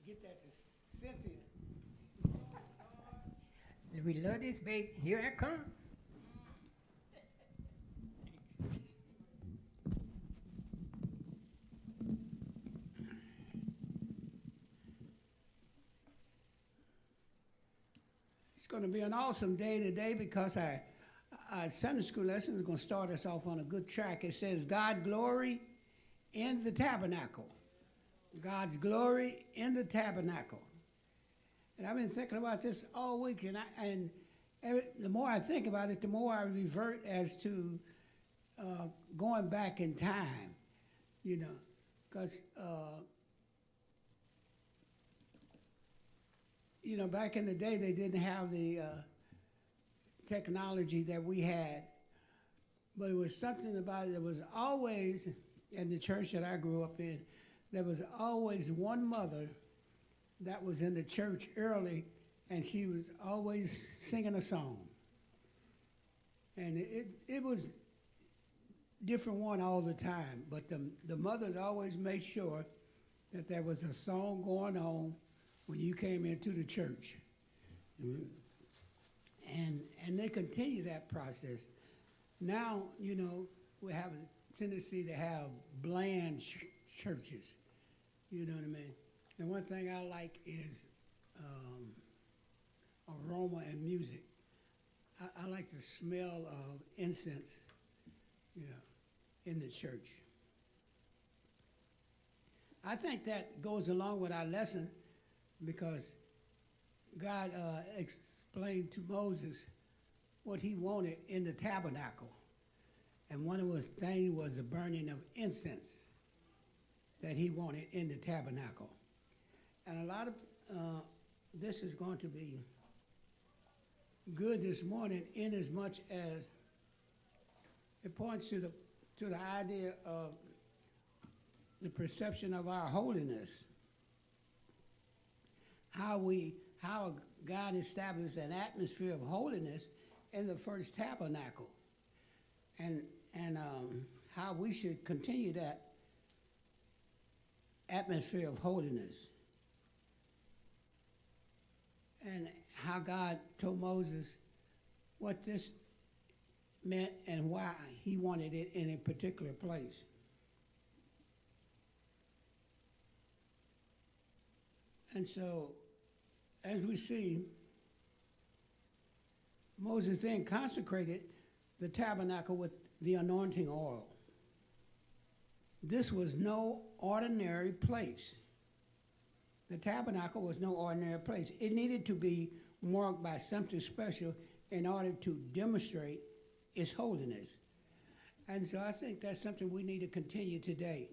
get that to Cynthia. We love this baby. Here I come. It's going to be an awesome day today because our Sunday school lesson is going to start us off on a good track. It says, God glory in the tabernacle. God's glory in the tabernacle. And I've been thinking about this all week, and the more I think about it, the more I revert as to going back in time, because back in the day they didn't have the technology that we had, but it was something about it that was always in the church that I grew up in. There was always one mother that was in the church early, and she was always singing a song. And it was different one all the time, but the mothers always made sure that there was a song going on when you came into the church. And they continue that process. Now, we have a tendency to have bland churches. You know what I mean? And one thing I like is aroma and music. I like the smell of incense, in the church. I think that goes along with our lesson because God explained to Moses what he wanted in the tabernacle. And one of his things was the burning of incense that he wanted in the tabernacle. And a lot of this is going to be good this morning in as much as it points to the idea of the perception of our holiness. How God established an atmosphere of holiness in the first tabernacle, and how we should continue that atmosphere of holiness, and how God told Moses what this meant and why he wanted it in a particular place. And so, as we see, Moses then consecrated the tabernacle with the anointing oil. This was no ordinary place. The tabernacle was no ordinary place. It needed to be marked by something special in order to demonstrate its holiness. And so I think that's something we need to continue today.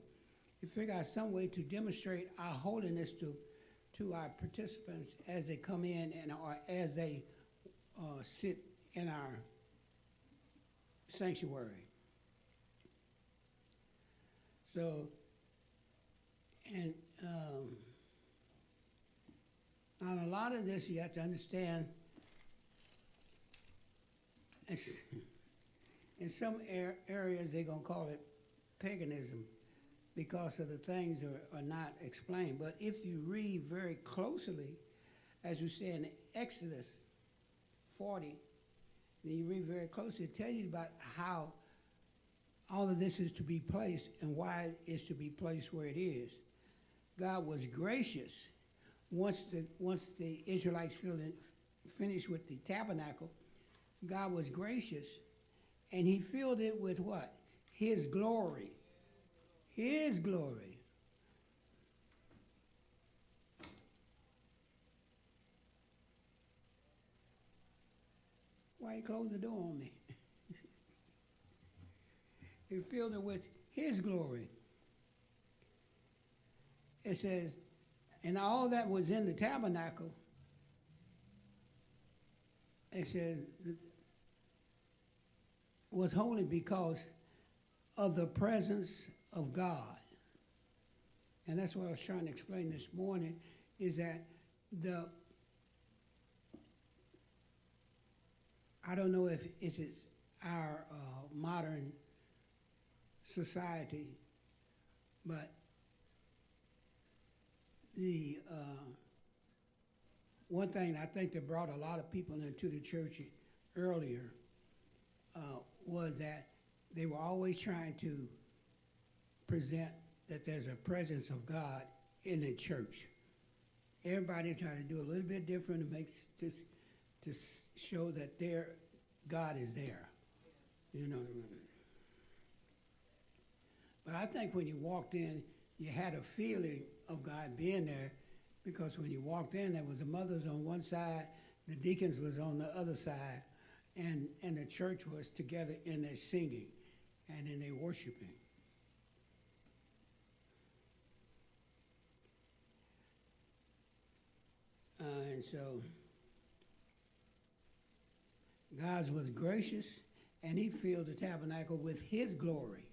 To figure out some way to demonstrate our holiness to our participants as they come in or as they sit in our sanctuary. So, and on a lot of this, you have to understand, in some areas they're going to call it paganism because of the things are not explained. But if you read very closely, as we say in Exodus 40, then you read very closely, it tells you about how all of this is to be placed and why it is to be placed where it is. God was gracious once the Israelites finished with the tabernacle. God was gracious, and he filled it with what? His glory. His glory. Why you close the door on me? He filled it with his glory. It says, and all that was in the tabernacle, it says, was holy because of the presence of God. And that's what I was trying to explain this morning, is that I don't know if it's our modern society, but the one thing I think that brought a lot of people into the church earlier was that they were always trying to present that there's a presence of God in the church. Everybody's trying to do a little bit different to make to show that their God is there. You know what I mean? But I think when you walked in, you had a feeling of God being there, because when you walked in, there was the mothers on one side, the deacons was on the other side, and the church was together in their singing and in their worshiping. And so God was gracious, and he filled the tabernacle with his glory.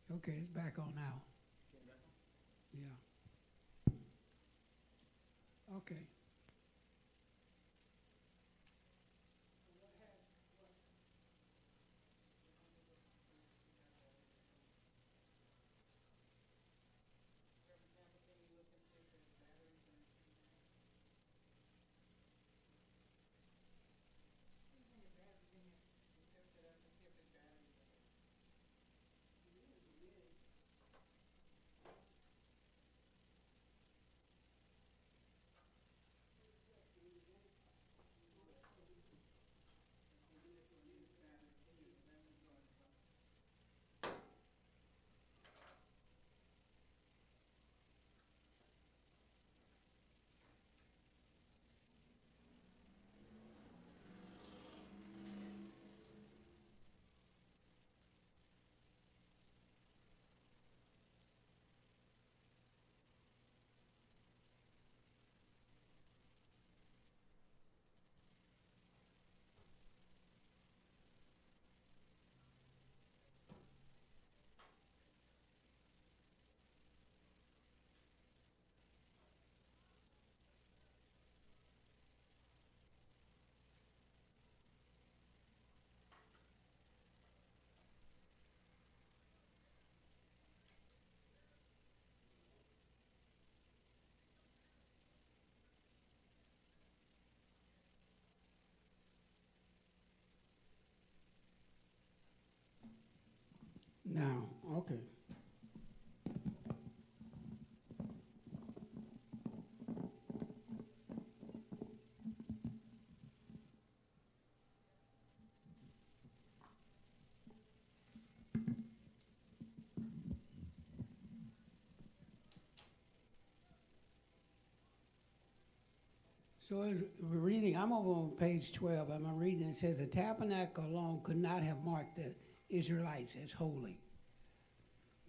Okay, it's back on now. Yeah. Okay. Now, okay. So as we're reading, I'm over on page 12, and I'm reading, it says, the tabernacle alone could not have marked the Israelites as holy.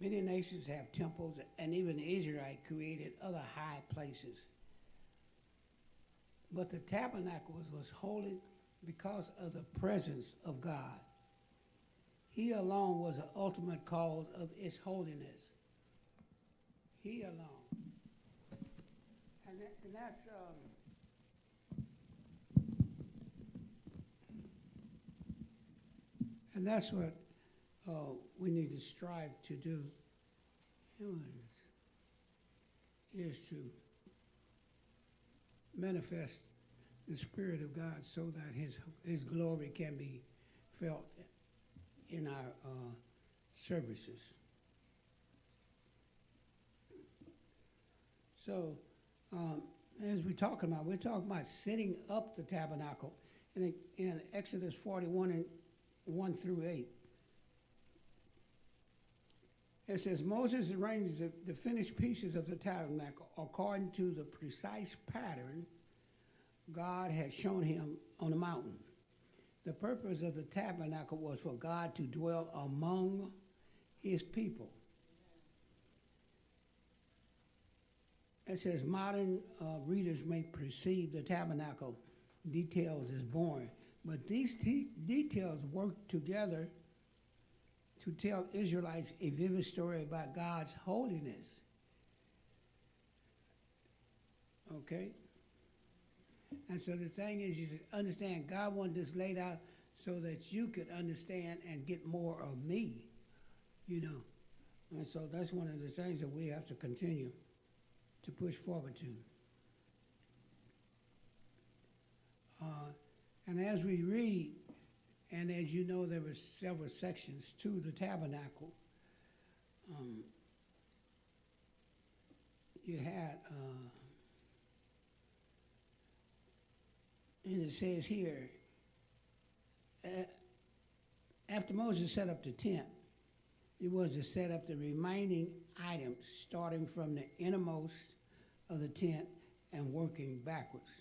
Many nations have temples, and even the Israelites created other high places. But the tabernacle was holy because of the presence of God. He alone was the ultimate cause of its holiness. He alone. And that's... And that's what we need to strive to do, is to manifest the Spirit of God so that His glory can be felt in our services. So, as we're talking about setting up the tabernacle in Exodus 41 and 1 through 8. It says, Moses arranged the finished pieces of the tabernacle according to the precise pattern God had shown him on the mountain. The purpose of the tabernacle was for God to dwell among his people. it says modern readers may perceive the tabernacle details as boring, but these details work together to tell Israelites a vivid story about God's holiness. Okay? And so the thing is, you should understand, God wanted this laid out so that you could understand and get more of me, you know. And so that's one of the things that we have to continue to push forward to. And as we read, and as you know, there were several sections to the tabernacle. You had, and it says here, after Moses set up the tent, it was to set up the remaining items, starting from the innermost of the tent and working backwards.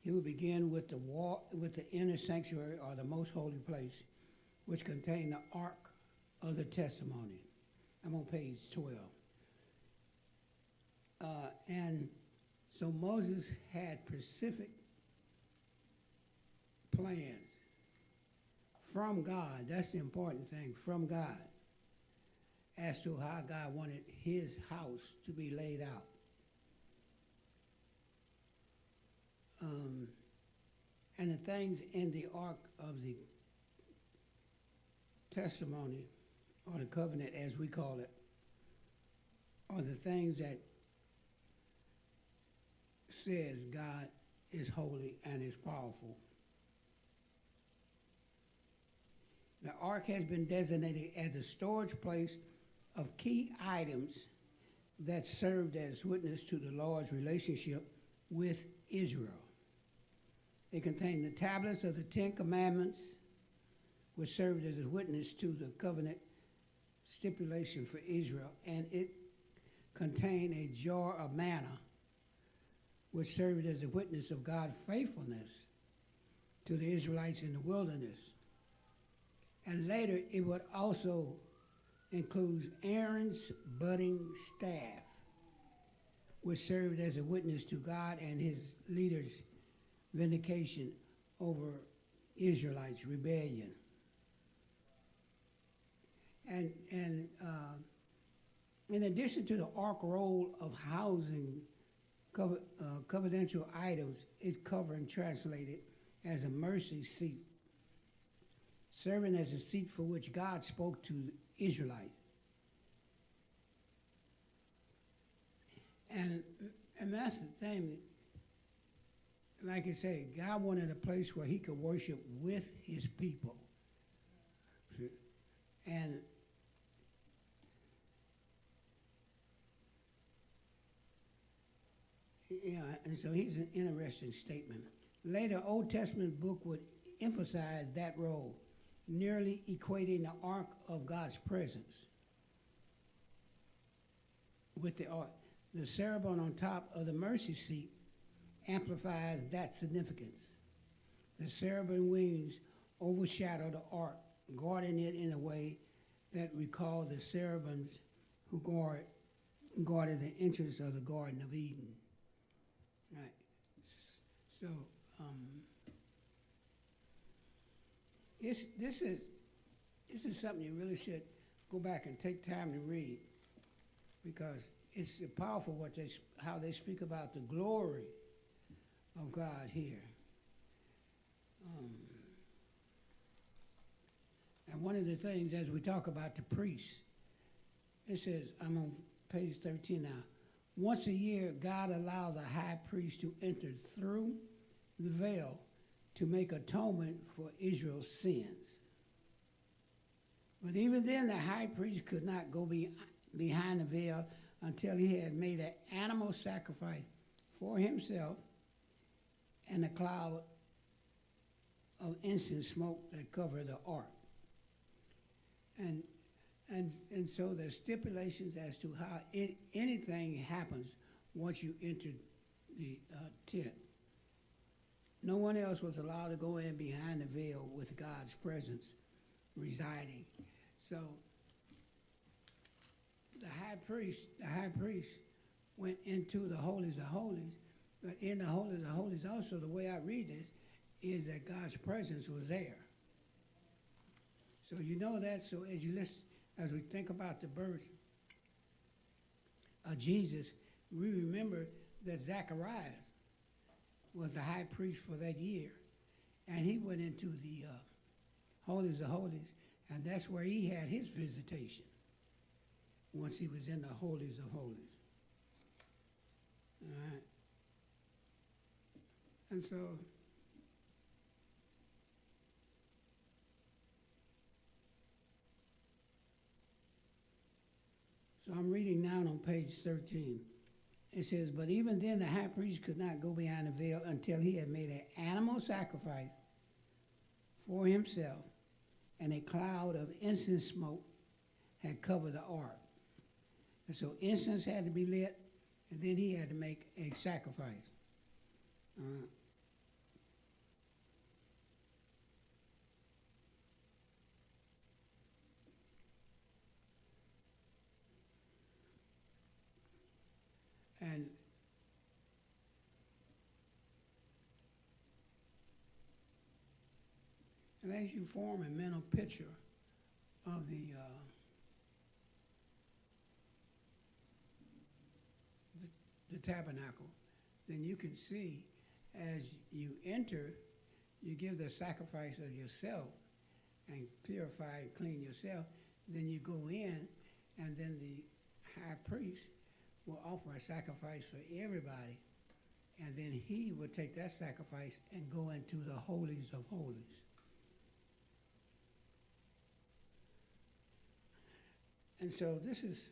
He would begin with the inner sanctuary, or the most holy place, which contained the Ark of the Testimony. I'm on page 12. And so Moses had specific plans from God. That's the important thing, from God, as to how God wanted his house to be laid out. And the things in the Ark of the Testimony, or the covenant as we call it, are the things that says God is holy and is powerful. The Ark has been designated as the storage place of key items that served as witness to the Lord's relationship with Israel. It contained the tablets of the Ten Commandments, which served as a witness to the covenant stipulation for Israel, and it contained a jar of manna, which served as a witness of God's faithfulness to the Israelites in the wilderness. And later, it would also include Aaron's budding staff, which served as a witness to God and his leaders' vindication over Israelites' rebellion. And in addition to the Ark role of housing covenantal items, it covered and translated as a mercy seat, serving as a seat for which God spoke to the Israelites. And that's the thing. Like I say, God wanted a place where he could worship with his people. And yeah, and so here's an interesting statement. Later, Old Testament book would emphasize that role, nearly equating the Ark of God's presence with the Ark. The cherubim on top of the mercy seat amplifies that significance. The cherubim wings overshadow the Ark, guarding it in a way that recalled the cherubims who guarded the entrance of the Garden of Eden. Right. So this is something you really should go back and take time to read, because it's powerful how they speak about the glory of God here. And one of the things, as we talk about the priests, it says, I'm on page 13 now. Once a year, God allowed the high priest to enter through the veil to make atonement for Israel's sins. But even then, the high priest could not go behind the veil until he had made an animal sacrifice for himself and a cloud of incense smoke that covered the ark. And so there's stipulations as to how anything happens once you enter the tent. No one else was allowed to go in behind the veil with God's presence residing. So the high priest went into the holies of holies. But in the holies of holies also, the way I read this, is that God's presence was there. So you know that, so as you listen, as we think about the birth of Jesus, we remember that Zacharias was the high priest for that year. And he went into the holies of holies, and that's where he had his visitation, once he was in the holies of holies. All right. And so I'm reading now on page 13. It says, but even then the high priest could not go behind the veil until he had made an animal sacrifice for himself, and a cloud of incense smoke had covered the ark. And so incense had to be lit, and then he had to make a sacrifice. And as you form a mental picture of the tabernacle, then you can see as you enter, you give the sacrifice of yourself and purify and clean yourself. Then you go in, and then the high priest will offer a sacrifice for everybody, and then he will take that sacrifice and go into the holies of holies. And so this is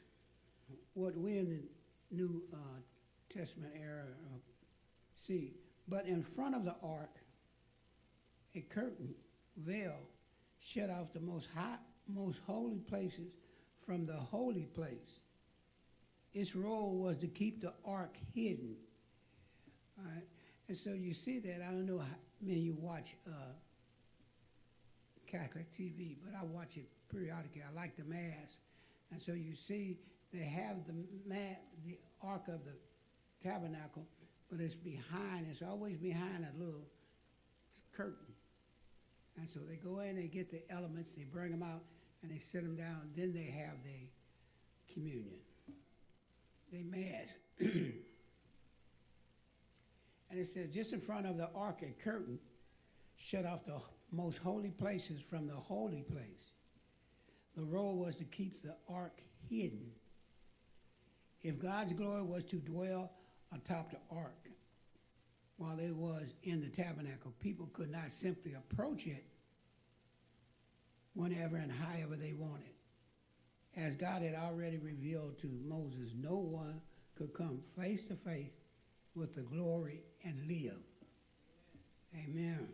what we in the New Testament era see. But in front of the ark, a curtain, veil, shut off the most holy places from the holy place. Its role was to keep the ark hidden. All right? And so you see that. I don't know how many of you watch Catholic TV, but I watch it periodically. I like the Mass. And so you see they have the Ark of the Tabernacle, but it's always behind a little curtain. And so they go in, they get the elements, they bring them out, and they sit them down. Then they have the communion, they Mass. And it says, just in front of the ark, a curtain shut off the most holy places from the holy place. The role was to keep the ark hidden. If God's glory was to dwell atop the ark while it was in the tabernacle, people could not simply approach it whenever and however they wanted. As God had already revealed to Moses, no one could come face to face with the glory and live. Amen.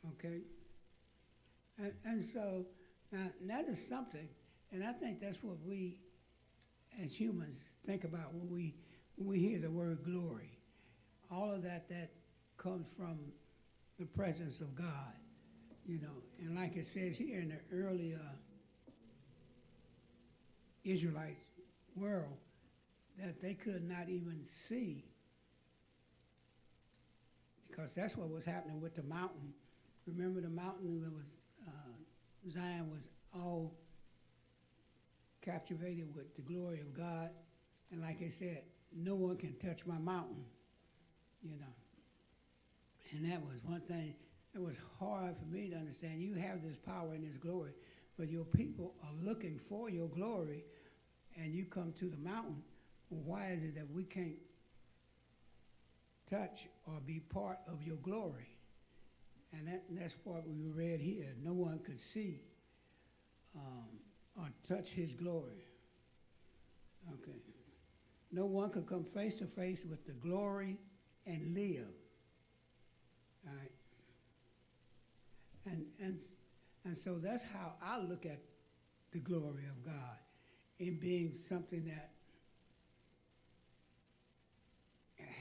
Okay? And so, now, that is something, and I think that's what we as humans think about when we hear the word glory. All of that comes from the presence of God, you know. And like it says here in the early Israelite world, that they could not even see, because that's what was happening with the mountain. Remember the mountain that was Zion was all captivated with the glory of God. And like I said, no one can touch my mountain, you know. And that was one thing that was hard for me to understand. You have this power and this glory, but your people are looking for your glory, and you come to the mountain. Well, why is it that we can't touch or be part of your glory? And that's what we read here. No one could see or touch his glory. Okay. No one could come face to face with the glory and live. All right. And so that's how I look at the glory of God, in being something that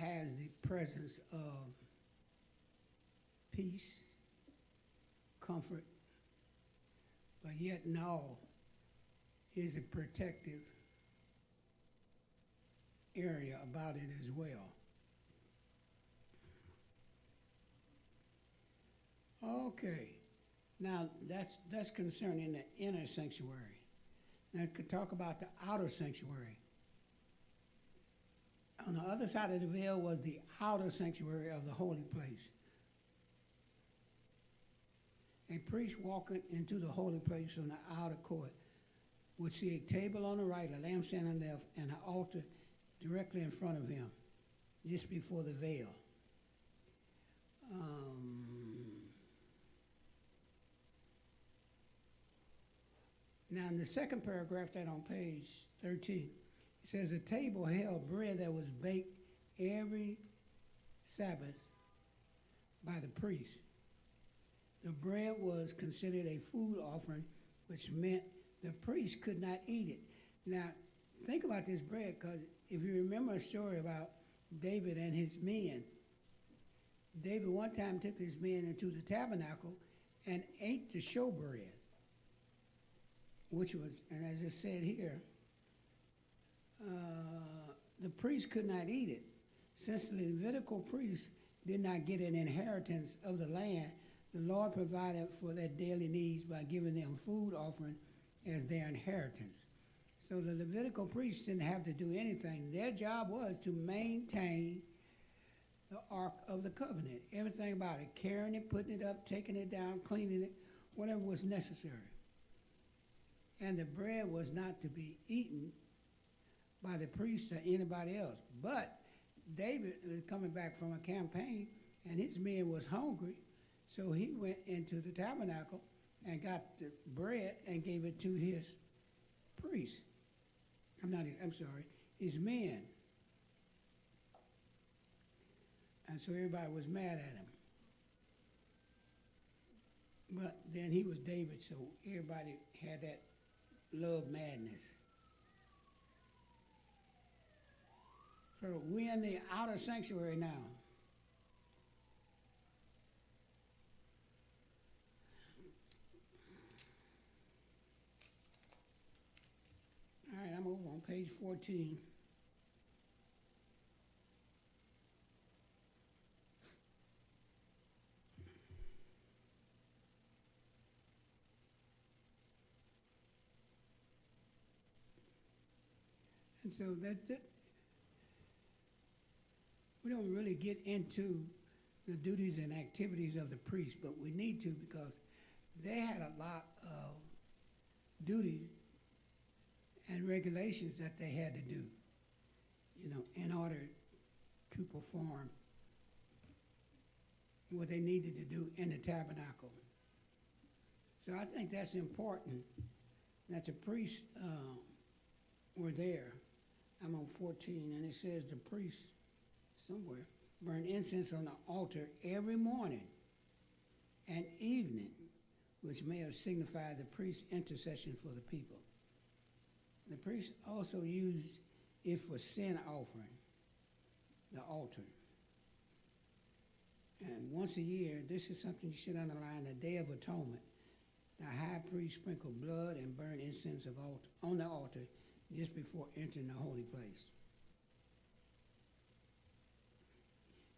has the presence of peace, comfort, but yet in all is a protective area about it as well. Okay, now that's concerning the inner sanctuary. Now, I could talk about the outer sanctuary. On the other side of the veil was the outer sanctuary of the holy place. A priest walking into the holy place from the outer court would see a table on the right, a lampstand on the left, and an altar directly in front of him, just before the veil. Now, in the second paragraph, that on page 13, it says, the table held bread that was baked every Sabbath by the priest. The bread was considered a food offering, which meant the priest could not eat it. Now, think about this bread, because if you remember a story about David and his men, David one time took his men into the tabernacle and ate the showbread, which was, and as it said here, the priest could not eat it. Since the Levitical priests did not get an inheritance of the land, the Lord provided for their daily needs by giving them food offering as their inheritance. So the Levitical priests didn't have to do anything. Their job was to maintain the Ark of the Covenant. Everything about it, carrying it, putting it up, taking it down, cleaning it, whatever was necessary. And the bread was not to be eaten by the priest or anybody else. But David was coming back from a campaign, and his men was hungry, so he went into the tabernacle and got the bread and gave it to his priest. His men. And so everybody was mad at him. But then he was David, so everybody had that love madness. So we're in the outer sanctuary now. All right, I'm over on page 14. And so that we don't really get into the duties and activities of the priest, but we need to, because they had a lot of duties and regulations that they had to do, in order to perform what they needed to do in the tabernacle. So I think that's important, that the priests were there. I'm on 14, and it says the priests somewhere burn incense on the altar every morning and evening, which may have signified the priest's intercession for the people. The priest also used it for sin offering, the altar. And once a year, this is something you should underline, the Day of Atonement. The high priest sprinkled blood and burned incense on the altar just before entering the holy place.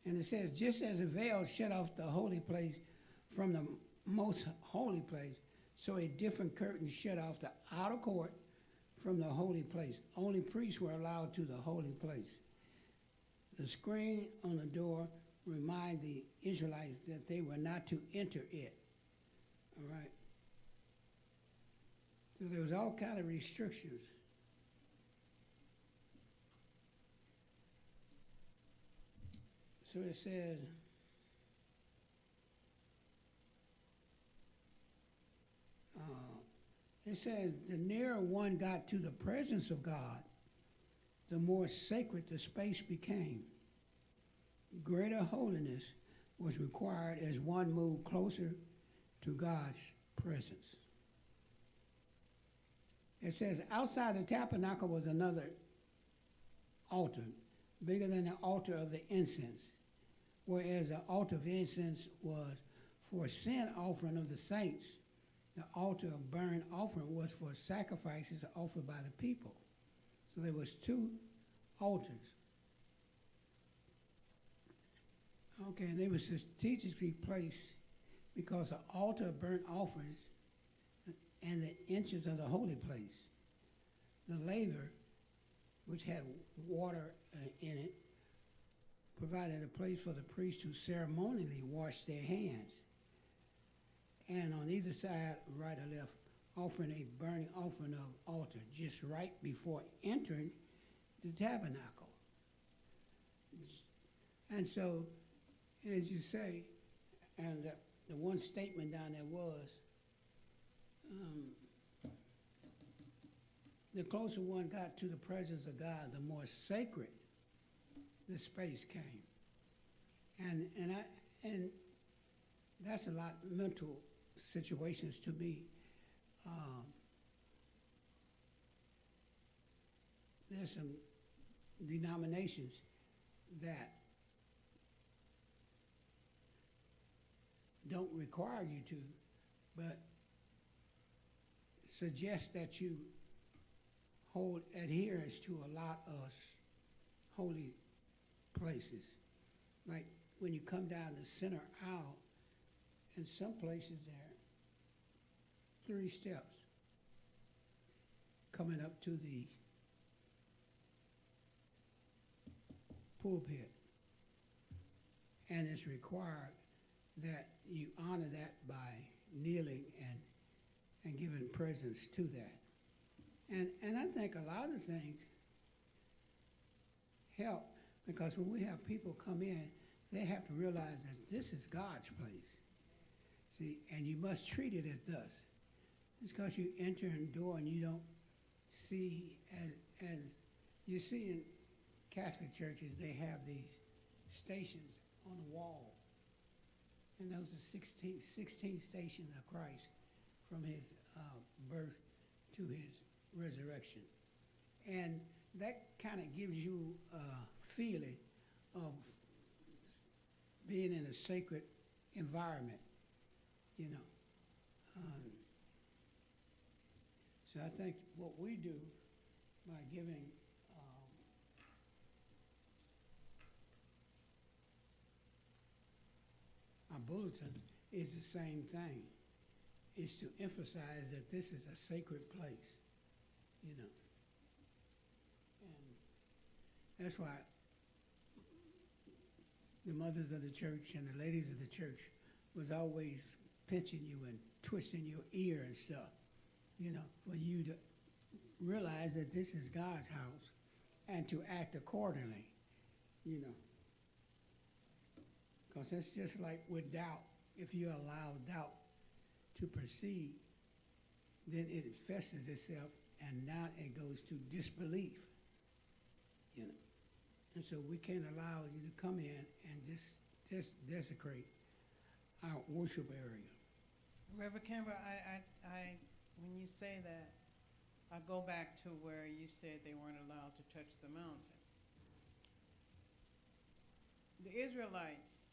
And it says, just as a veil shut off the holy place from the most holy place, so a different curtain shut off the outer court from the holy place. Only priests were allowed to the holy place. The screen on the door reminded the Israelites that they were not to enter it. All right? So there was all kind of restrictions. So it says, the nearer one got to the presence of God, the more sacred the space became. Greater holiness was required as one moved closer to God's presence. It says, outside the tabernacle was another altar, bigger than the altar of the incense, whereas the altar of incense was for sin offering of the saints. The altar of burnt offering was for sacrifices offered by the people. So there was two altars. Okay, and they were strategically placed because the altar of burnt offerings and the entrance of the holy place. The laver, which had water in it, provided a place for the priest to ceremonially wash their hands. And on either side, right or left, offering a burning offering of altar just right before entering the tabernacle. And so, as you say, and the one statement down there was, the closer one got to the presence of God, the more sacred the space came. And that's a lot of mental situations to me. There's some denominations that don't require you to, but suggest that you hold adherence to a lot of holy places. Like when you come down the center aisle, in some places there are 3 steps coming up to the pulpit. And it's required that you honor that by kneeling and giving presence to that. And I think a lot of things help, because when we have people come in, they have to realize that this is God's place. See, and you must treat it as thus. Just because you enter a door and you don't see, as you see in Catholic churches, they have these stations on the wall. And those are 16 stations of Christ from his birth to his resurrection. And that kind of gives you a feeling of being in a sacred environment, you know. So I think what we do by giving our bulletin is the same thing. Is to emphasize that this is a sacred place, you know. And that's why the mothers of the church and the ladies of the church was always pinching you and twisting your ear and stuff, you know, for you to realize that this is God's house and to act accordingly, you know. Because it's just like with doubt. If you allow doubt to proceed, then it festers itself, and now it goes to disbelief, you know. And so we can't allow you to come in and just desecrate our worship area. Reverend Campbell, I, when you say that, I go back to where you said they weren't allowed to touch the mountain. The Israelites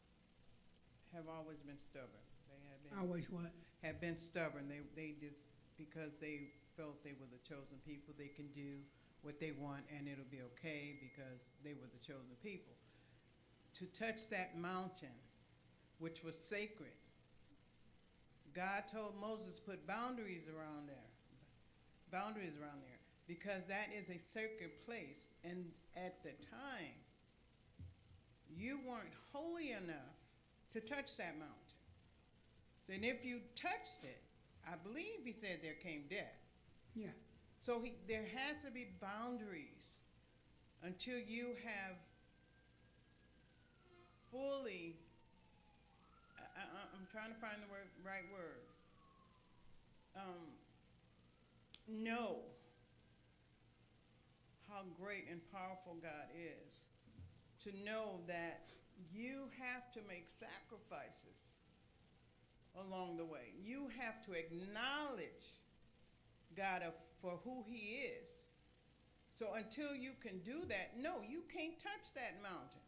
have always been stubborn. They have been Always what? Have been stubborn. They just, because they felt they were the chosen people, they can do what they want and it'll be okay because they were the chosen people. To touch that mountain, which was sacred, God told Moses put boundaries around there, because that is a sacred place. And at the time, you weren't holy enough to touch that mountain. So, and if you touched it, I believe he said there came death. Yeah. So there has to be boundaries until you have fully, I'm trying to find the right word, know how great and powerful God is, to know that you have to make sacrifices along the way. You have to acknowledge God for who he is. So until you can do that, no, you can't touch that mountain,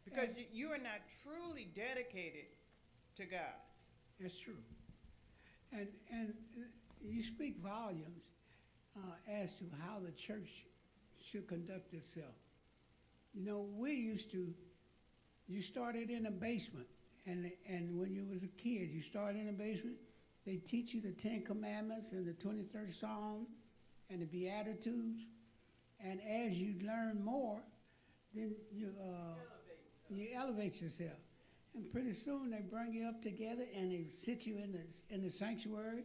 because you are not truly dedicated to God. That's true. And you speak volumes as to how the church should conduct itself. You know, you started in a basement, and when you was a kid, you started in a basement. They teach you the 10 Commandments and the 23rd Psalm and the Beatitudes, and as you learn more, then you elevate yourself, and pretty soon they bring you up together and they sit you in the sanctuary,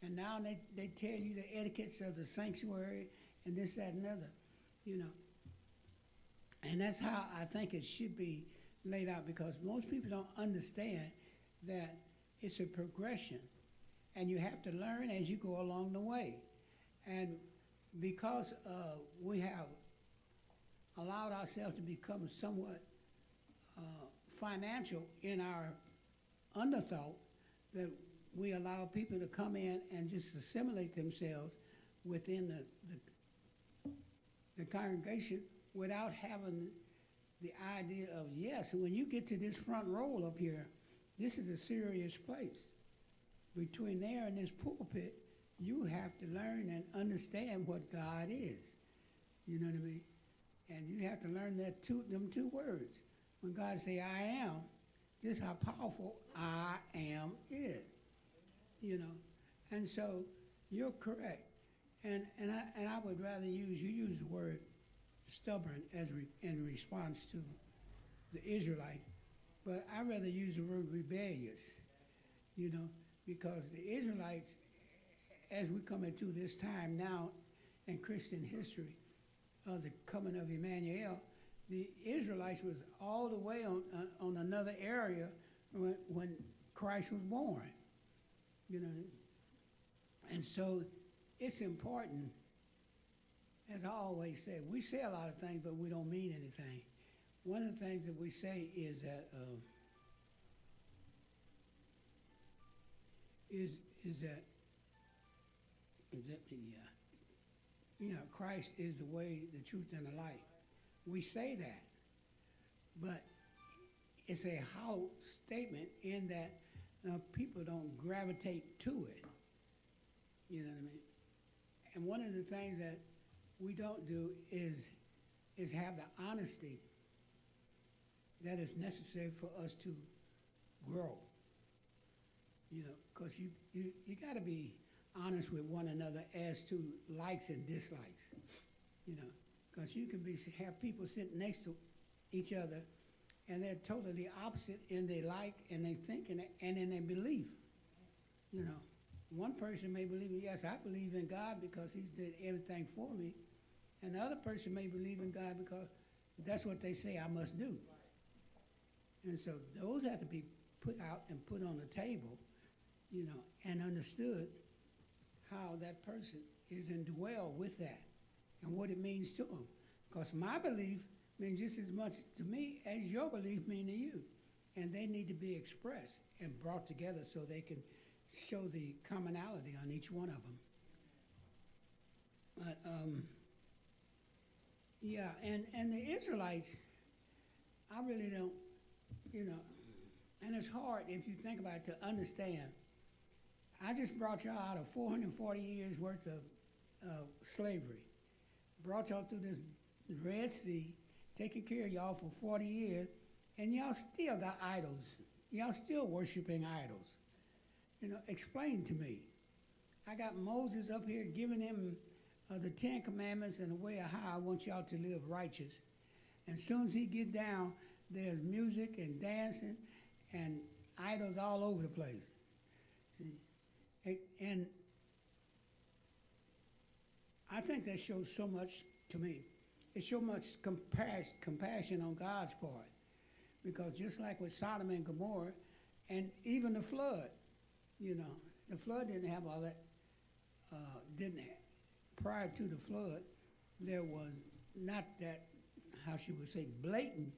and now they tell you the etiquettes of the sanctuary and this, that, and other, you know. And that's how I think it should be laid out, because most people don't understand that it's a progression, and you have to learn as you go along the way. And because we have allowed ourselves to become somewhat financial in our underthought, that we allow people to come in and just assimilate themselves within the congregation without having the idea of, yes, when you get to this front row up here, this is a serious place. Between there and this pulpit, you have to learn and understand what God is. You know what I mean? And you have to learn them two words. When God say, I am, just how powerful I am is. You know? And so you're correct. And I would rather you use the word stubborn in response to the Israelites, but I'd rather use the word rebellious, you know, because the Israelites, as we come into this time now in Christian history of the coming of Emmanuel, the Israelites was all the way on another area when Christ was born, you know. And so it's important, as I always say, we say a lot of things, but we don't mean anything. One of the things that we say is that Christ is the way, the truth, and the light. We say that, but it's a hollow statement in that people don't gravitate to it. You know what I mean? And one of the things that we don't do is have the honesty that is necessary for us to grow. You know, because you got to be honest with one another as to likes and dislikes. You know, because you can have people sitting next to each other, and they're totally opposite in their like and their thinking and in their belief. You know, one person may believe, yes, I believe in God because He's did everything for me, and the other person may believe in God because that's what they say I must do. And so those have to be put out and put on the table, you know, and understood how that person is indwelled with that and what it means to them. Because my belief means just as much to me as your belief means to you. And they need to be expressed and brought together so they can show the commonality on each one of them. But, yeah, and the Israelites, I really don't, you know, and it's hard if you think about it to understand. I just brought y'all out of 440 years worth of slavery. Brought y'all through this Red Sea, taking care of y'all for 40 years, and y'all still got idols. Y'all still worshiping idols. You know, explain to me. I got Moses up here giving him the 10 Commandments and the way of how I want y'all to live righteous. And as soon as he get down, there's music and dancing and idols all over the place. See? And I think that shows so much to me. It shows much compassion on God's part. Because just like with Sodom and Gomorrah, and even the flood, you know, the flood didn't have all that, prior to the flood, there was not that, how she would say, blatant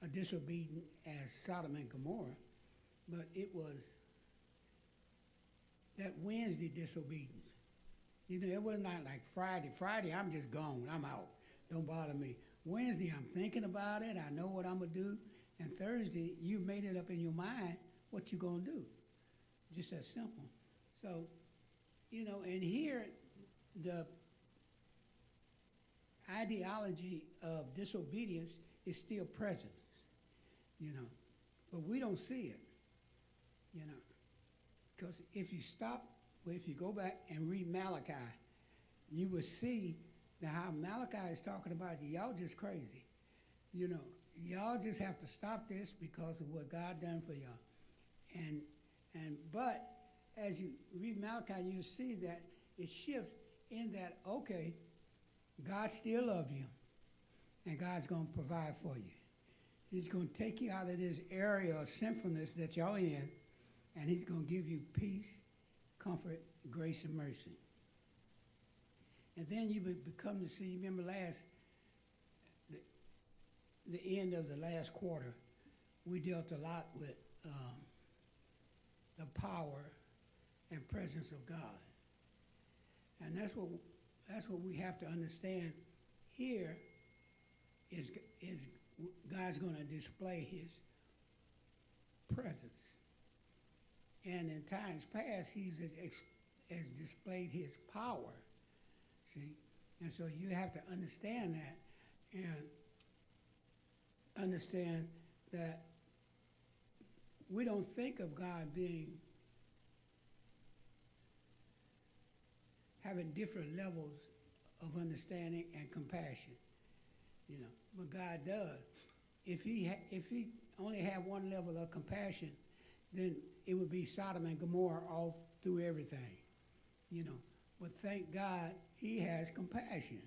a disobedience as Sodom and Gomorrah, but it was that Wednesday disobedience. You know, it was not like Friday. Friday, I'm just gone. I'm out. Don't bother me. Wednesday, I'm thinking about it. I know what I'm going to do. And Thursday, you made it up in your mind what you're going to do. Just that simple. So, you know, and here, ideology of disobedience is still present, you know, but we don't see it, you know, because if you stop, well, if you go back and read Malachi, you will see that how Malachi is talking about y'all just crazy, you know, y'all just have to stop this because of what God done for y'all, but as you read Malachi, you see that it shifts in that, okay, God still loves you, and God's going to provide for you. He's going to take you out of this area of sinfulness that y'all in, and he's going to give you peace, comfort, grace, and mercy. And then you become to see, remember the end of the last quarter, we dealt a lot with the power and presence of God. And that's what we have to understand here is God's going to display his presence. And in times past, he has displayed his power, see? And so you have to understand that and understand that we don't think of God having different levels of understanding and compassion, you know, but God does. If he only had one level of compassion, then it would be Sodom and Gomorrah all through everything, you know. But thank God he has compassion,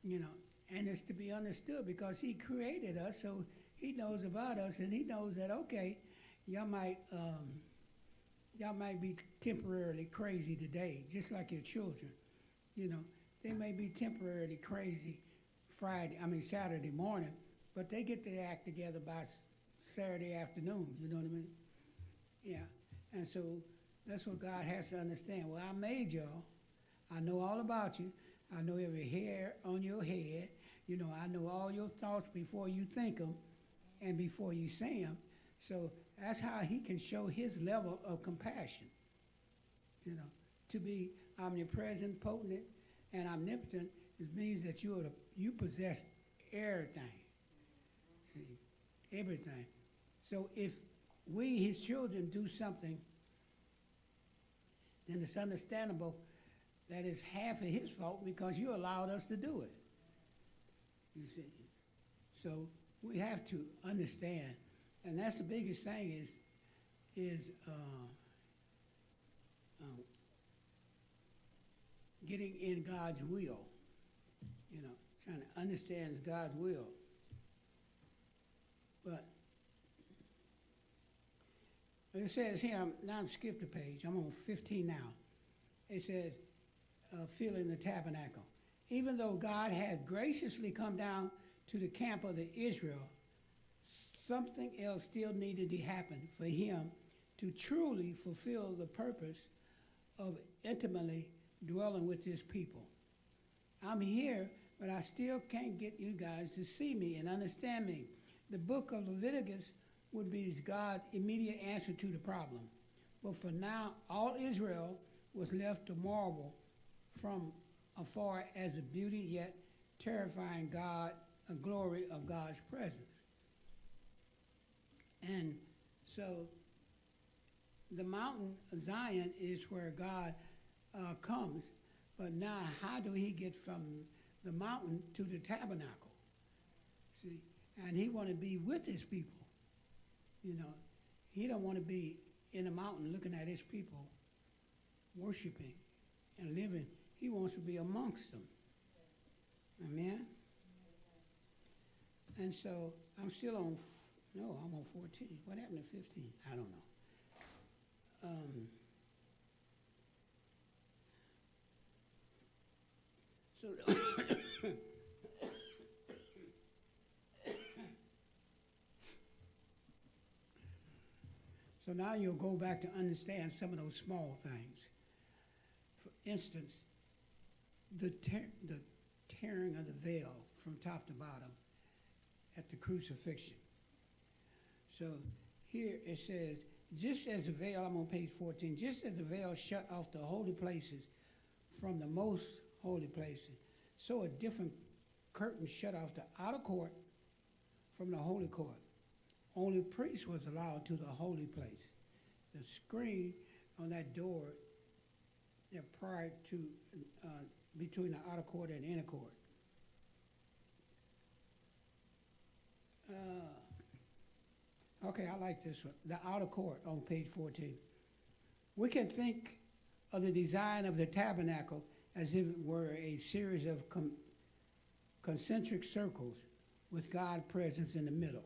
you know, and it's to be understood because he created us, so he knows about us, and he knows that, okay, y'all might be temporarily crazy today, just like your children. You know, they may be temporarily crazy Saturday morning, but they get their act together by Saturday afternoon, you know what I mean? Yeah, and so that's what God has to understand. Well, I made y'all. I know all about you. I know every hair on your head. You know, I know all your thoughts before you think them and before you say them. So that's how he can show his level of compassion. You know, to be omnipresent, potent, and omnipotent, it means that you possess everything. See, everything. So if we, his children, do something, then it's understandable that it's half of his fault because you allowed us to do it. You see. So we have to understand, and that's the biggest thing is getting in God's will. You know, trying to understand God's will. But it says here, now I'm skipped a page. I'm on 15 now. It says, filling the tabernacle. Even though God had graciously come down to the camp of the Israel, something else still needed to happen for him to truly fulfill the purpose of intimately dwelling with his people. I'm here, but I still can't get you guys to see me and understand me. The book of Leviticus would be God's immediate answer to the problem. But for now, all Israel was left to marvel from afar as the beauty yet terrifying glory of God's presence. And so the mountain of Zion is where God comes. But now how do he get from the mountain to the tabernacle? See, and he want to be with his people. You know, he don't want to be in the mountain looking at his people worshiping and living. He wants to be amongst them. Amen? And so I'm still on, I'm on 14. What happened to 15? I don't know. So now you'll go back to understand some of those small things. For instance, the tearing of the veil from top to bottom at the crucifixion. So here it says, just as the veil, I'm on page 14, just as the veil shut off the holy places from the most holy places, So a different curtain shut off the outer court from the holy court. Only priest was allowed to the holy place. The screen on that door prior to between the outer court and inner court. Okay, I like this one. The outer court on page 14. We can think of the design of the tabernacle as if it were a series of concentric circles with God's presence in the middle.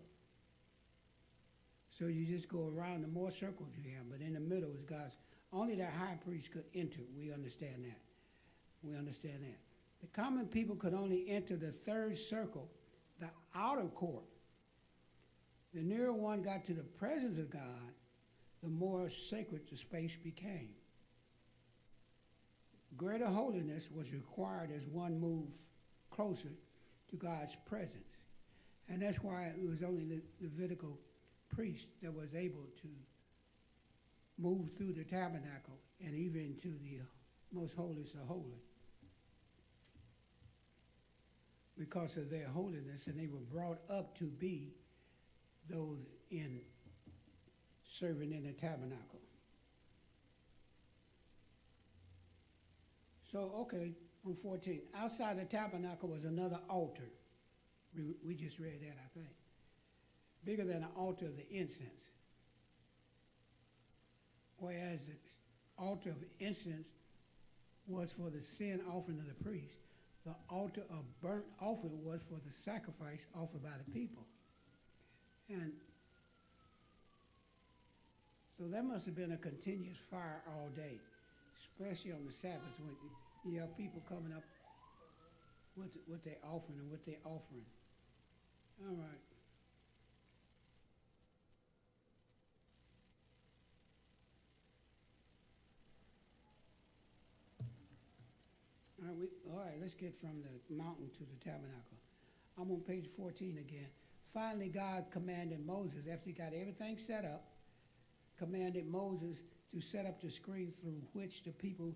So you just go around, the more circles you have, but in the middle is God's. Only the high priest could enter. We understand that. We understand that. The common people could only enter the third circle, the outer court. The nearer one got to the presence of God, the more sacred the space became. Greater holiness was required as one moved closer to God's presence. And that's why it was only the Levitical priest that was able to move through the tabernacle and even to the most holiest of holy. Because of their holiness, and they were brought up to be those in serving in the tabernacle. So, okay, on 14, outside the tabernacle was another altar. We just read that, I think. Bigger than the altar of the incense. Whereas the altar of incense was for the sin offering of the priest, the altar of burnt offering was for the sacrifice offered by the people. And so that must have been a continuous fire all day, especially on the Sabbath when you have people coming up with their offering and with their offering. All right. All right, let's get from the mountain to the tabernacle. I'm on page 14 again. Finally, God commanded Moses, after he got everything set up, commanded Moses to set up the screen through which the people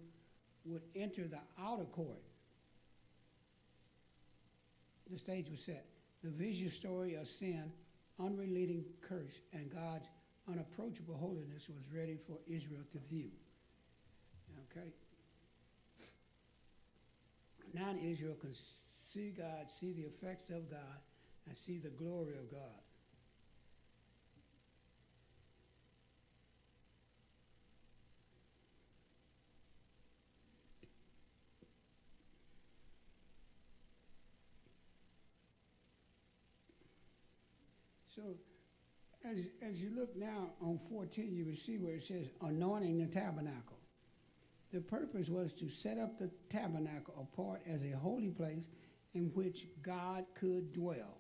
would enter the outer court. The stage was set. The visual story of sin, unrelenting curse, and God's unapproachable holiness was ready for Israel to view. Okay? Now Israel can see God, see the effects of God, and see the glory of God. So as you look now on 14, you will see where it says anointing the tabernacle. The purpose was to set up the tabernacle apart as a holy place in which God could dwell.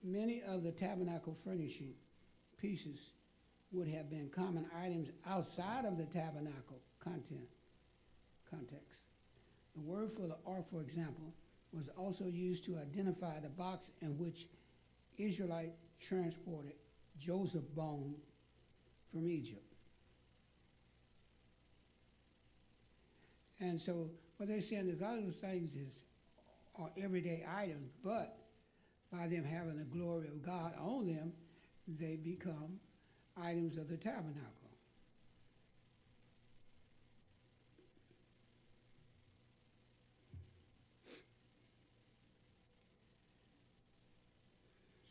Many of the tabernacle furnishing pieces would have been common items outside of the tabernacle context. The word for the ark, for example, was also used to identify the box in which Israelites transported Joseph's bone from Egypt. And so what they're saying is all those things are everyday items, but by them having the glory of God on them, they become items of the tabernacle.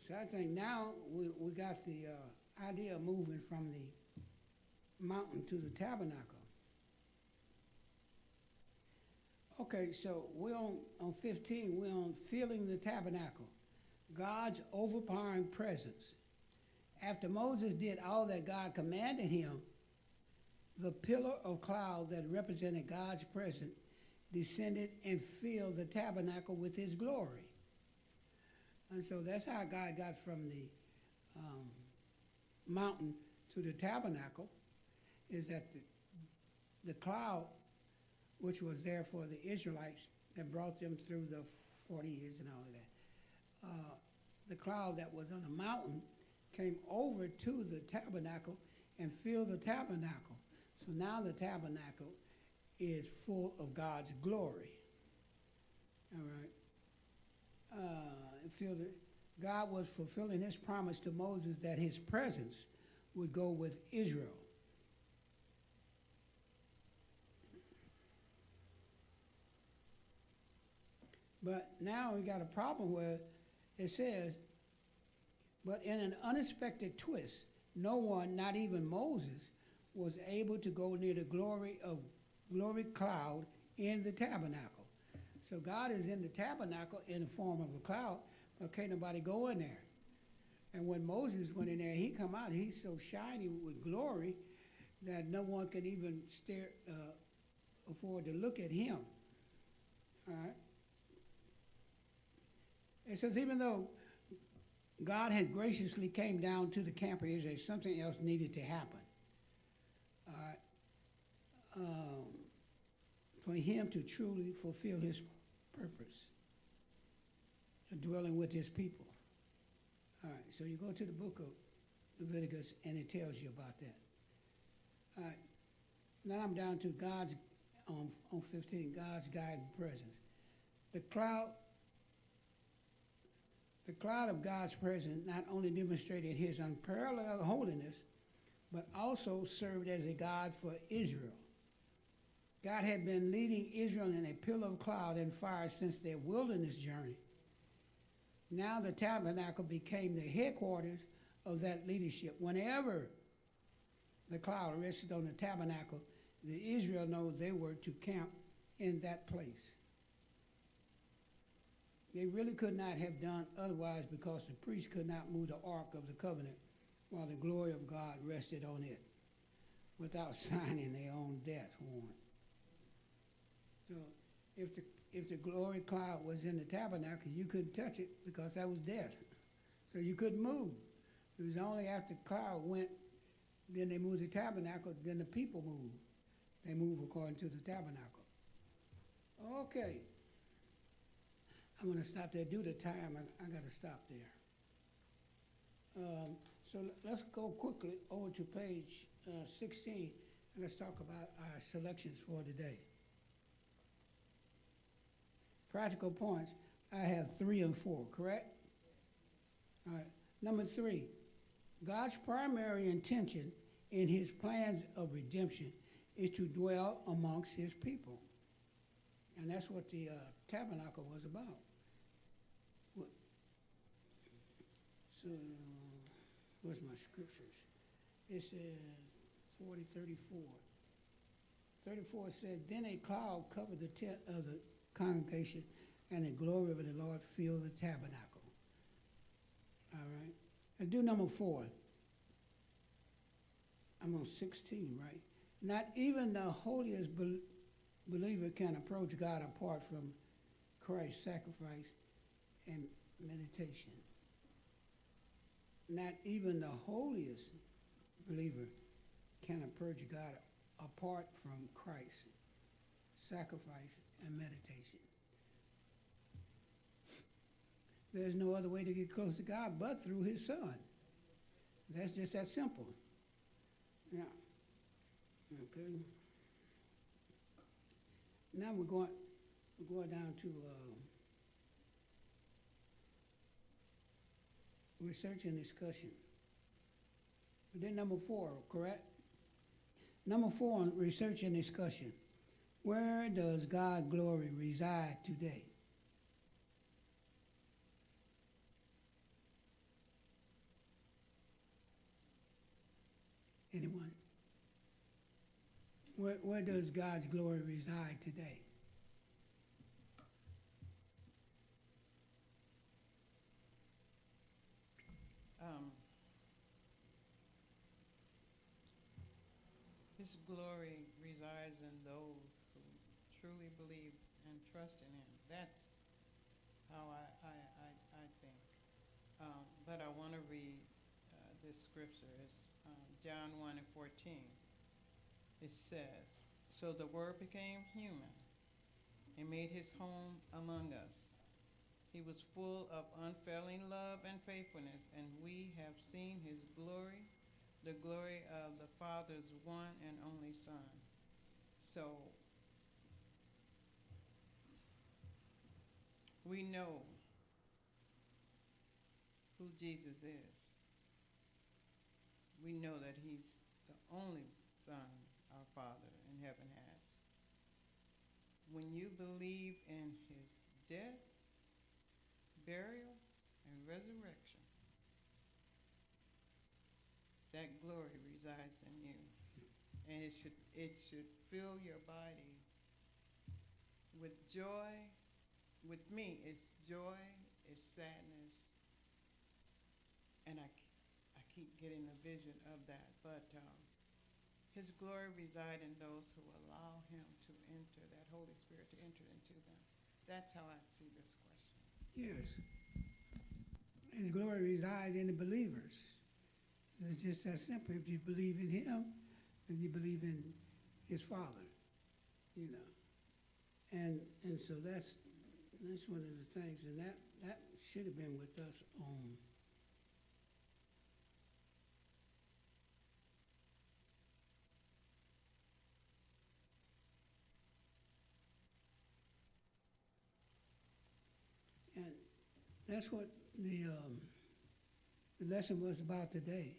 So I think now we got the idea of moving from the mountain to the tabernacle. Okay, so we're on 15, we're on feeling the tabernacle, God's overpowering presence. After Moses did all that God commanded him, the pillar of cloud that represented God's presence descended and filled the tabernacle with his glory. And so that's how God got from the mountain to the tabernacle, is that the cloud, which was there for the Israelites that brought them through the 40 years and all of that. The cloud that was on the mountain came over to the tabernacle and filled the tabernacle. So now the tabernacle is full of God's glory. All right. Feel that God was fulfilling his promise to Moses that his presence would go with Israel. But now we got a problem where it says, but in an unexpected twist, no one, not even Moses, was able to go near the glory cloud in the tabernacle. So God is in the tabernacle in the form of a cloud, but can't nobody go in there. And when Moses went in there, he come out, he's so shiny with glory that no one can even afford to look at him. All right? It says even though God had graciously came down to the camp of Israel, something else needed to happen. All right? For him to truly fulfill his purpose of dwelling with his people. All right, so you go to the book of Leviticus and it tells you about that. All right, now I'm down to God's, on 15, God's guiding presence. The cloud of God's presence not only demonstrated his unparalleled holiness, but also served as a guide for Israel. God had been leading Israel in a pillar of cloud and fire since their wilderness journey. Now the tabernacle became the headquarters of that leadership. Whenever the cloud rested on the tabernacle, the Israel know they were to camp in that place. They really could not have done otherwise because the priest could not move the Ark of the Covenant while the glory of God rested on it without signing their own death warrant. So if the glory cloud was in the tabernacle, you couldn't touch it because that was death. So you couldn't move. It was only after the cloud went, then they moved the tabernacle, then the people moved. They moved according to the tabernacle. Okay. I'm going to stop there. Due to time, I got to stop there. So let's go quickly over to page 16, and let's talk about our selections for today. Practical points, I have 3 and 4, correct? All right. Number 3, God's primary intention in his plans of redemption is to dwell amongst his people. And that's what the tabernacle was about. So, where's my scriptures? It says 34. 34 said, then a cloud covered the tent of the congregation, and the glory of the Lord filled the tabernacle. All right. Let's do number 4. I'm on 16, right? Not even the holiest believer can approach God apart from Christ's sacrifice and meditation. Not even the holiest believer can approach God apart from Christ's sacrifice and meditation. There's no other way to get close to God but through his Son. That's just that simple. Yeah. Okay. Now we're going down to research and discussion. We did number 4, correct? Number 4, research and discussion. Where does God's glory reside today? Anyone? Where does God's glory reside today? His glory resides in those who truly believe and trust in him. That's how I think. But I want to read this scripture. It's John 1 and 14. It says, so the Word became human and made his home among us. He was full of unfailing love and faithfulness, and we have seen his glory, the glory of the Father's one and only Son. So we know who Jesus is. We know that he's the only Son our Father in heaven has. When you believe in his death, burial, and resurrection, that glory resides in you. And it should fill your body with joy. With me, it's joy, it's sadness, and I keep getting a vision of that. But his glory reside in those who allow him to enter, that Holy Spirit to enter into them. That's how I see this question. Yes. His glory resides in the believers. It's just that simple. If you believe in him, then you believe in his Father, you know. And so that's one of the things, and that should have been with us on and that's what the lesson was about today,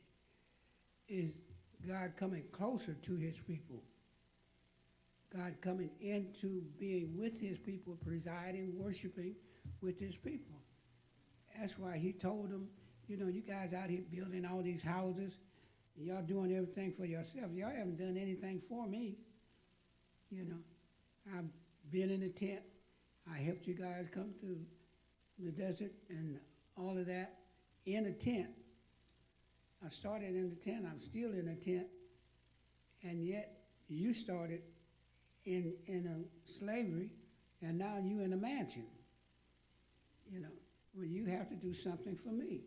is God coming closer to his people. God coming into being with his people, presiding, worshiping with his people. That's why he told them, you know, you guys out here building all these houses, y'all doing everything for yourself. Y'all haven't done anything for me. You know, I've been in a tent. I helped you guys come through the desert and all of that in a tent. I started in the tent. I'm still in a tent. And yet you started in a slavery, and now you in a mansion. You know, well, you have to do something for me.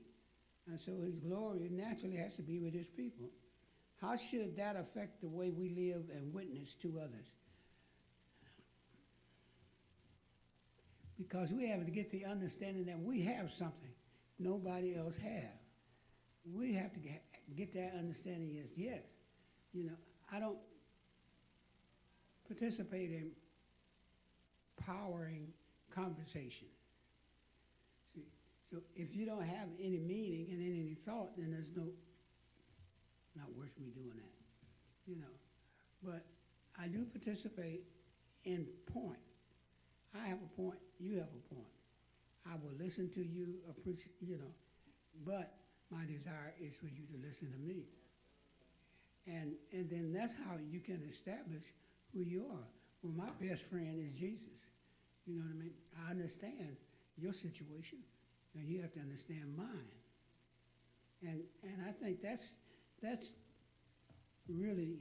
And so his glory naturally has to be with his people. How should that affect the way we live and witness to others? Because we have to get the understanding that we have something nobody else have. We have to get that understanding is, yes, you know, I don't participate in powering conversation. See, so if you don't have any meaning and any thought, then there's not worth me doing that, you know. But I do participate in point. I have a point, you have a point. I will listen to you, appreciate, you know, but my desire is for you to listen to me. And then that's how you can establish who you are. Well, my best friend is Jesus. You know what I mean? I understand your situation, and you have to understand mine. And I think that's really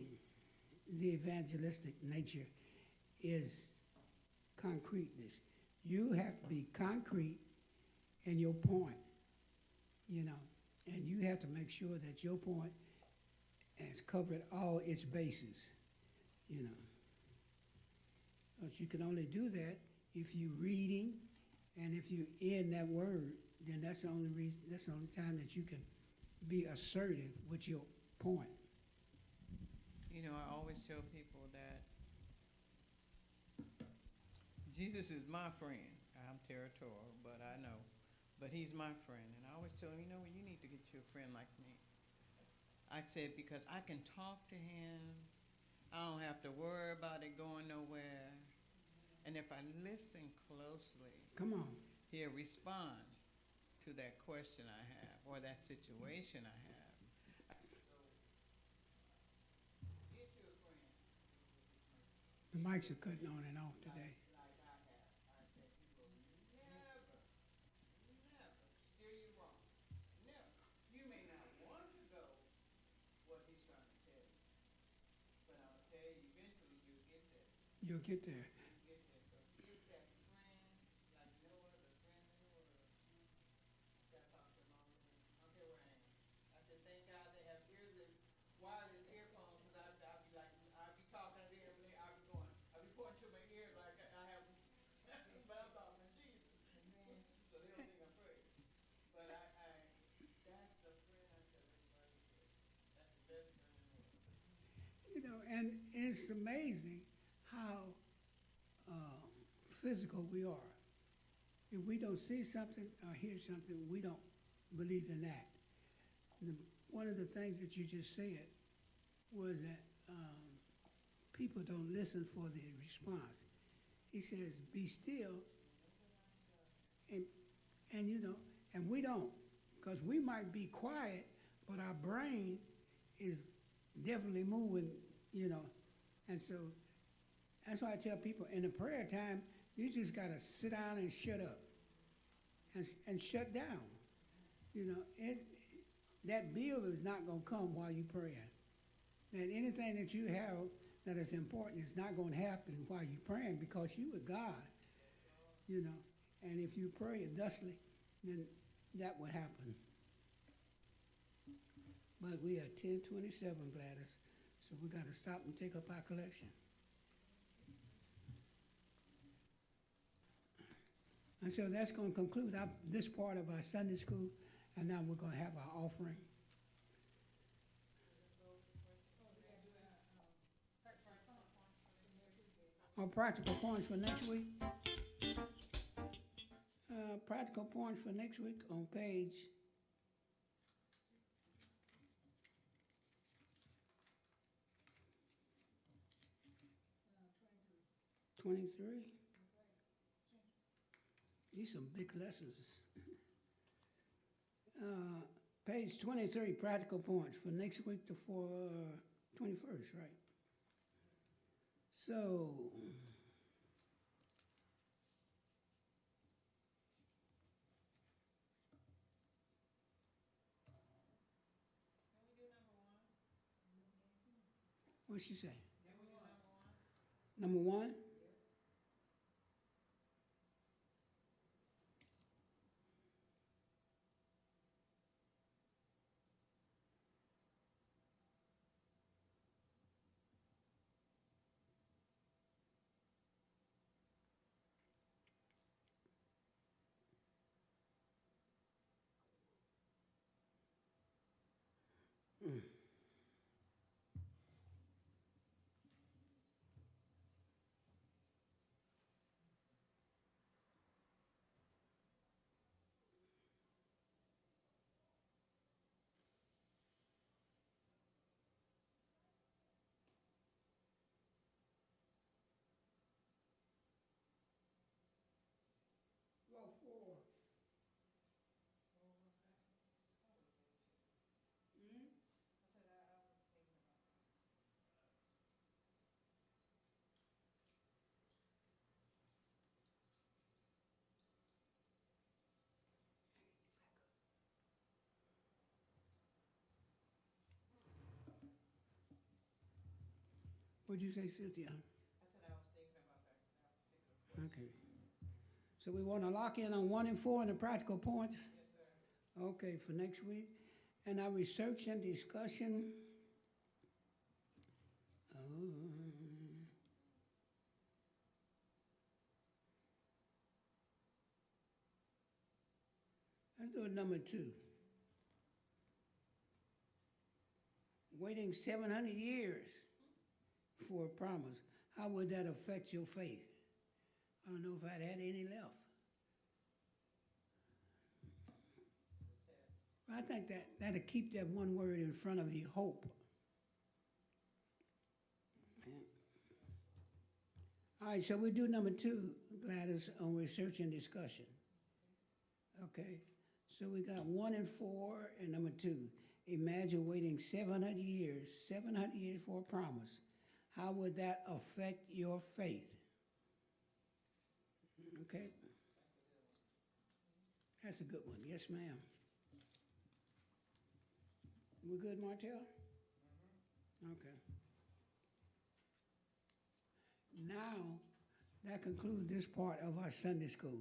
the evangelistic nature, is concreteness. You have to be concrete in your point, you know, and you have to make sure that your point has covered all its bases, you know. But you can only do that if you're reading, and if you're in that word, then that's the only reason, that's the only time that you can be assertive with your point. You know, I always tell people that Jesus is my friend. I'm territorial, but I know. But he's my friend. And I always tell him, you know, you need to get you a friend like me. I said, because I can talk to him. I don't have to worry about it going nowhere. And if I listen closely, Come on. he'll respond to that question I have or that situation I have. Get you a friend. The mics are cutting on and off today. Like I have. I said, he will never steer you wrong. Never. You may not want to go what he's trying to tell you. But I'll tell you, eventually you'll get there. You'll get there. You'll get there. So get that friend like no other friend in the world. I talked to my mom. I don't care where I am. I said, thank God they have wireless earphones, because I'd be like, I'd be talking to them, and I'd be going, I'd be pointing to my ear like I have, but I'm talking to Jesus. So they don't think I'm crazy. But that's the friend I tell everybody is. That's the best friend in the world. You know, and it's amazing how physical we are. if we don't see something or hear something, we don't believe in that. One of the things that you just said was that people don't listen for the response. He says, be still, and you know, and we don't, because we might be quiet, but our brain is definitely moving, you know. And so that's why I tell people in the prayer time, you just got to sit down and shut up and shut down. You know, that bill is not going to come while you're praying. And anything that you have that is important is not going to happen while you're praying because you are God, you know. And if you pray thusly, then that would happen. But we are 10:27, Gladys, so we got to stop and take up our collection. And so that's going to conclude this part of our Sunday school, and now we're going to have our offering. Our practical points for next week. Practical points for next week on page 23. These some big lessons. Page 23, practical points for next week for 21st, right? So, what'd she say? Number one? Row 4. What'd you say, Cynthia? I said I was thinking about that particular question. Okay. So we want to lock in on 1 and 4 in the practical points? Yes, sir. Okay, for next week. And our research and discussion. Let's do number 2. Waiting 700 years for a promise. How would that affect your faith? I don't know if I'd had any left. I think that'll keep that one word in front of you, hope. All right, so we do number 2, Gladys, on research and discussion. Okay, so we got 1 and 4 and number 2. Imagine waiting 700 years for a promise. How would that affect your faith? Okay? That's a good one. Yes, ma'am. We good, Martell? Okay. Now, that concludes this part of our Sunday school.